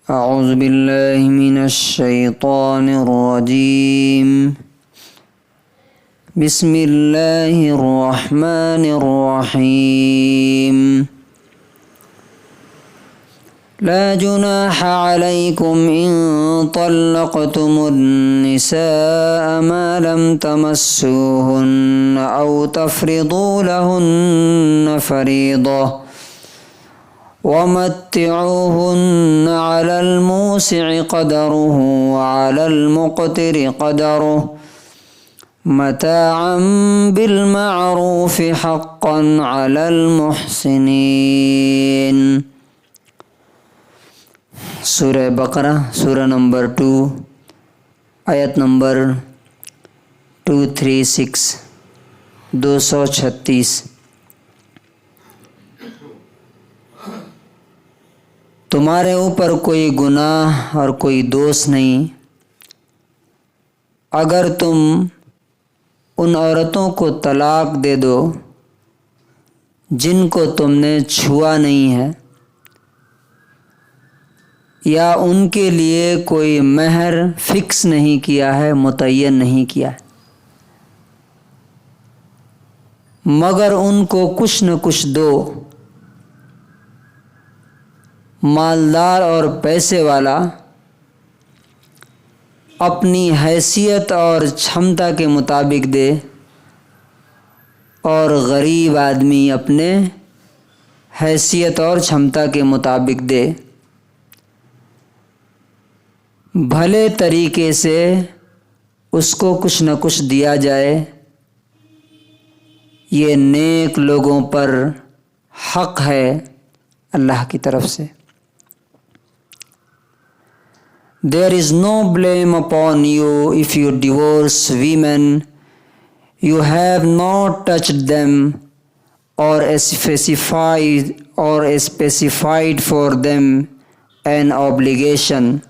اعوذ باللہ من الشیطان الرجیم بسم اللہ الرحمن الرحیم لا جناح علیکم ان طلقتم النساء ما لم تمسوهن او تفرضوا لهن فریضة ومتعوهن على الموسع قدره وعلى المقتر قدره متاعا بالمعروف حقا على المحسنين۔ سورہ بقرہ سورہ نمبر 2 آیت نمبر 236۔ تمہارے اوپر کوئی گناہ اور کوئی دوش نہیں اگر تم ان عورتوں کو طلاق دے دو جن کو تم نے چھوا نہیں ہے، یا ان کے لیے کوئی مہر فکس نہیں کیا ہے، متعین نہیں کیا ہے، مگر ان کو کچھ نہ کچھ دو۔ مالدار اور پیسے والا اپنی حیثیت اور چھمتا کے مطابق دے، اور غریب آدمی اپنے حیثیت اور چھمتا کے مطابق دے۔ بھلے طریقے سے اس کو کچھ نہ کچھ دیا جائے، یہ نیک لوگوں پر حق ہے اللہ کی طرف سے۔ There is no blame upon you if you divorce women you have not touched them or specified for them an obligation,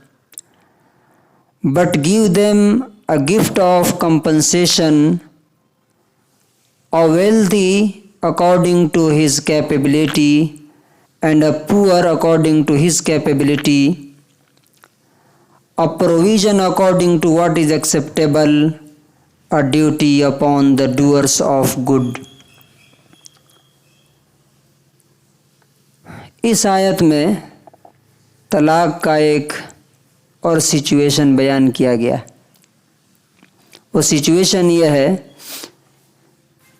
but give them a gift of compensation, a wealthy according to his capability and a poor according to his capability, a provision according to what is acceptable, a duty upon the doers of good۔ اس آیت میں طلاق کا ایک اور situation بیان کیا گیا۔ وہ سچویشن یہ ہے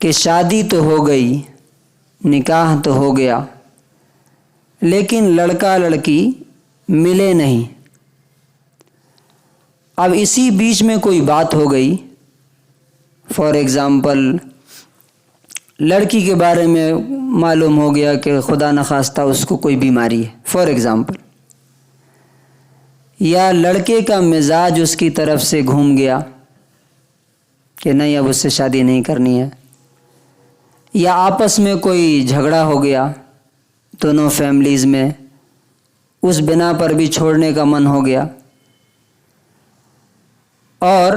کہ شادی تو ہو گئی، نکاح تو ہو گیا، لیکن لڑکا لڑکی ملے نہیں۔ اب اسی بیچ میں کوئی بات ہو گئی، فار ایگزامپل لڑکی کے بارے میں معلوم ہو گیا کہ خدا نخواستہ اس کو کوئی بیماری ہے، فار ایگزامپل، یا لڑکے کا مزاج اس کی طرف سے گھوم گیا کہ نہیں اب اس سے شادی نہیں کرنی ہے، یا آپس میں کوئی جھگڑا ہو گیا دونوں فیملیز میں، اس بنا پر بھی چھوڑنے کا من ہو گیا، اور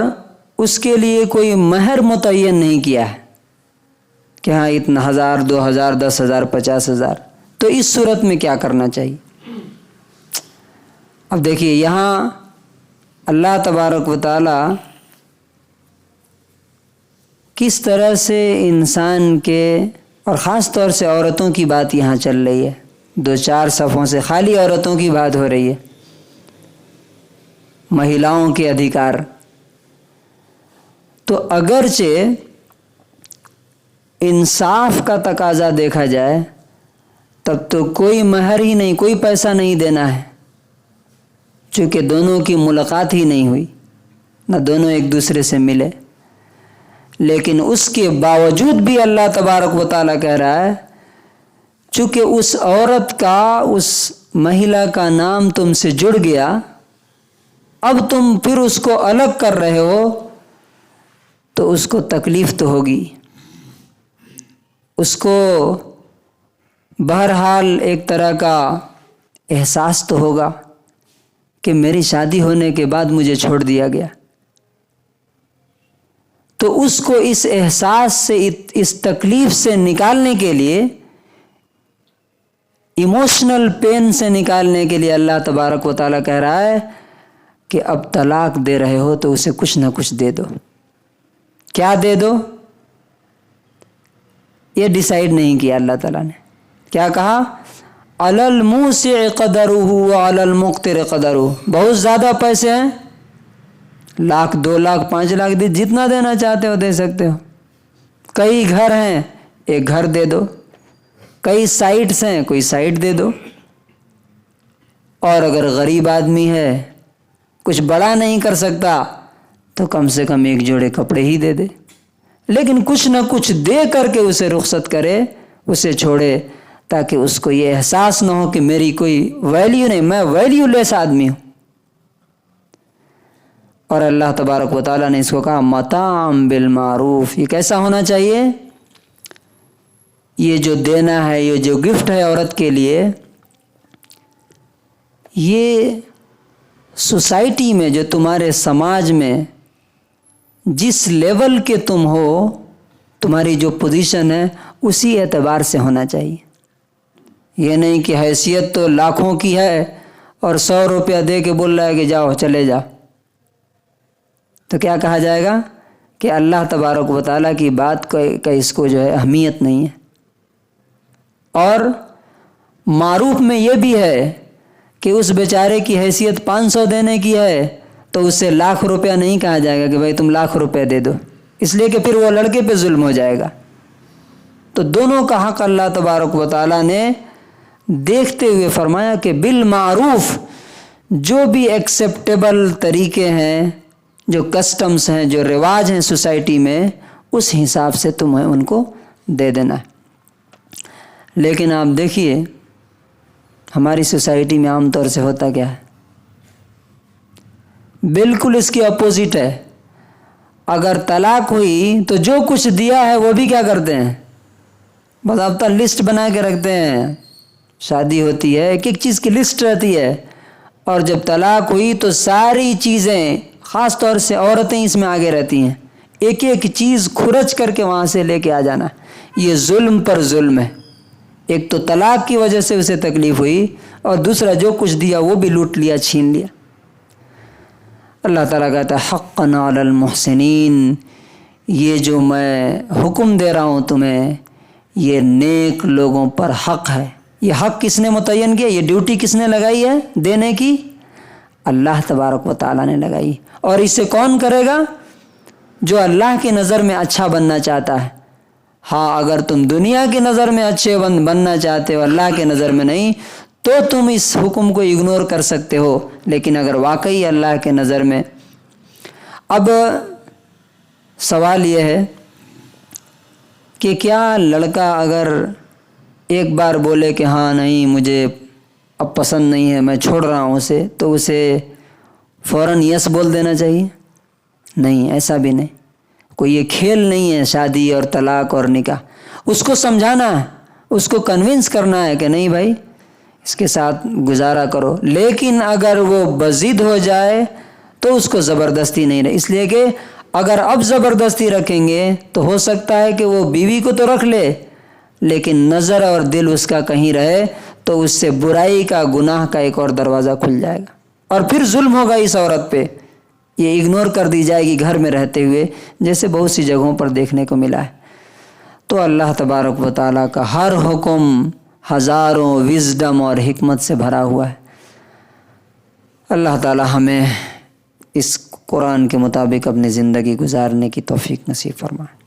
اس کے لیے کوئی مہر متعین نہیں کیا ہے کہ ہاں اتنا 1000 2000 10,000 50,000، تو اس صورت میں کیا کرنا چاہیے؟ اب دیکھیے یہاں اللہ تبارک و تعالی کس طرح سے انسان کے اور خاص طور سے عورتوں کی بات یہاں چل رہی ہے، 2-4 صفحوں سے خالی عورتوں کی بات ہو رہی ہے، مہیلاؤں کے ادھیکار۔ تو اگرچہ انصاف کا تقاضا دیکھا جائے تب تو کوئی مہر ہی نہیں، کوئی پیسہ نہیں دینا ہے، چونکہ دونوں کی ملاقات ہی نہیں ہوئی، نہ دونوں ایک دوسرے سے ملے، لیکن اس کے باوجود بھی اللہ تبارک و تعالیٰ کہہ رہا ہے چونکہ اس عورت کا، اس مہیلا کا نام تم سے جڑ گیا، اب تم پھر اس کو الگ کر رہے ہو تو اس کو تکلیف تو ہوگی، اس کو بہرحال ایک طرح کا احساس تو ہوگا کہ میری شادی ہونے کے بعد مجھے چھوڑ دیا گیا۔ تو اس کو اس احساس سے، اس تکلیف سے نکالنے کے لیے ایموشنل پین سے نکالنے کے لیے اللہ تبارک و تعالیٰ کہہ رہا ہے کہ اب طلاق دے رہے ہو تو اسے کچھ نہ کچھ دے دو. کیا دے دو یہ ڈیسائیڈ نہیں کیا اللہ تعالیٰ نے. کیا کہا؟ علی الموسع قدرہ وعلی المقتر قدرہ. بہت زیادہ پیسے ہیں، 1,00,000 2,00,000 5,00,000 جتنا دینا چاہتے ہو دے سکتے ہو. کئی گھر ہیں، ایک گھر دے دو. کئی سائٹس ہیں، کوئی سائٹ دے دو. اور اگر غریب آدمی ہے، کچھ بڑا نہیں کر سکتا، تو کم سے کم ایک جوڑے کپڑے ہی دے دے. لیکن کچھ نہ کچھ دے کر کے اسے رخصت کرے، اسے چھوڑے، تاکہ اس کو یہ احساس نہ ہو کہ میری کوئی ویلیو نہیں، میں ویلیو لیس آدمی ہوں. اور اللہ تبارک و تعالیٰ نے اس کو کہا متاعً بالمعروف. یہ کیسا ہونا چاہیے؟ یہ جو دینا ہے، یہ جو گفٹ ہے عورت کے لیے، یہ سوسائٹی میں، جو تمہارے سماج میں جس لیول کے تم ہو، تمہاری جو پوزیشن ہے، اسی اعتبار سے ہونا چاہیے. یہ نہیں کہ حیثیت تو لاکھوں کی ہے اور 100 روپیہ دے کے بول رہا ہے کہ جاؤ چلے جاؤ، تو کیا کہا جائے گا کہ اللہ تبارک و تعالیٰ کی بات کا اس کو جو ہے اہمیت نہیں ہے. اور معروف میں یہ بھی ہے کہ اس بیچارے کی حیثیت 500 دینے کی ہے تو اس سے 1,00,000 روپیہ نہیں کہا جائے گا کہ بھائی تم 1,00,000 روپے دے دو، اس لیے کہ پھر وہ لڑکے پہ ظلم ہو جائے گا. تو دونوں کا حق اللہ تبارک و تعالیٰ نے دیکھتے ہوئے فرمایا کہ بالمعروف، جو بھی ایکسیپٹیبل طریقے ہیں، جو کسٹمز ہیں، جو رواج ہیں سوسائٹی میں، اس حساب سے تمہیں ان کو دے دینا ہے. لیکن آپ دیکھیے ہماری سوسائٹی میں عام طور سے ہوتا کیا ہے؟ بالکل اس کی اپوزٹ ہے. اگر طلاق ہوئی تو جو کچھ دیا ہے وہ بھی کیا کرتے ہیں؟ باضابطہ لسٹ بنا کے رکھتے ہیں. شادی ہوتی ہے، ایک ایک چیز کی لسٹ رہتی ہے، اور جب طلاق ہوئی تو ساری چیزیں، خاص طور سے عورتیں اس میں آگے رہتی ہیں، ایک ایک چیز کھرچ کر کے وہاں سے لے کے آ جانا. یہ ظلم پر ظلم ہے. ایک تو طلاق کی وجہ سے اسے تکلیف ہوئی، اور دوسرا جو کچھ دیا وہ بھی لوٹ لیا، چھین لیا. اللہ تعالیٰ کہتا ہے حقاً علی المحسنین، یہ جو میں حکم دے رہا ہوں تمہیں، یہ نیک لوگوں پر حق ہے. یہ حق کس نے متعین کیا؟ یہ ڈیوٹی کس نے لگائی ہے دینے کی؟ اللہ تبارک و تعالیٰ نے لگائی. اور اسے کون کرے گا؟ جو اللہ کی نظر میں اچھا بننا چاہتا ہے. ہاں، اگر تم دنیا کی نظر میں اچھے بننا چاہتے ہو، اللہ کی نظر میں نہیں، تو تم اس حکم کو اگنور کر سکتے ہو. لیکن اگر واقعی اللہ کے نظر میں، اب سوال یہ ہے کہ کیا لڑکا اگر ایک بار بولے کہ ہاں نہیں مجھے اب پسند نہیں ہے، میں چھوڑ رہا ہوں اسے، تو اسے فوراً یس بول دینا چاہیے؟ نہیں، ایسا بھی نہیں. کوئی یہ کھیل نہیں ہے شادی اور طلاق اور نکاح. اس کو سمجھانا ہے، اس کو کنونس کرنا ہے کہ نہیں بھائی اس کے ساتھ گزارا کرو. لیکن اگر وہ بضد ہو جائے تو اس کو زبردستی نہیں رہے، اس لیے کہ اگر اب زبردستی رکھیں گے تو ہو سکتا ہے کہ وہ بیوی کو تو رکھ لے، لیکن نظر اور دل اس کا کہیں رہے، تو اس سے برائی کا، گناہ کا ایک اور دروازہ کھل جائے گا، اور پھر ظلم ہوگا اس عورت پہ. یہ اگنور کر دی جائے گی گھر میں رہتے ہوئے، جیسے بہت سی جگہوں پر دیکھنے کو ملا ہے. تو اللہ تبارک و تعالیٰ کا ہر حکم ہزاروں وزڈم اور حکمت سے بھرا ہوا ہے. اللہ تعالیٰ ہمیں اس قرآن کے مطابق اپنی زندگی گزارنے کی توفیق نصیب فرمائے.